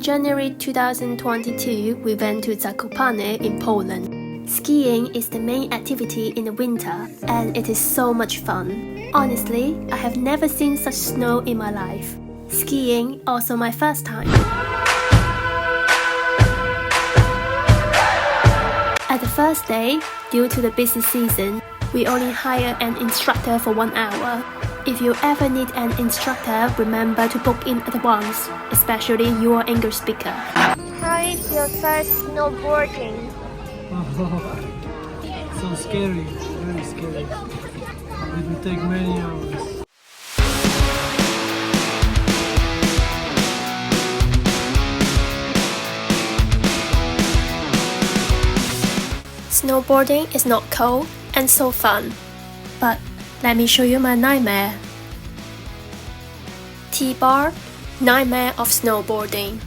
In January 2022, we went to Zakopane in Poland. Skiing is the main activity in the winter, and it is so much fun. Honestly, I have never seen such snow in my life. Skiing also my first time. At the first day, due to the busy season, we only hire an instructor for 1 hour. If you ever need an instructor, remember to book in at once, especially your English speaker. How is your first snowboarding? So scary, very scary. It will take many hours. Snowboarding is not cold and so fun, but let me show you my nightmare. T-bar, nightmare of snowboarding.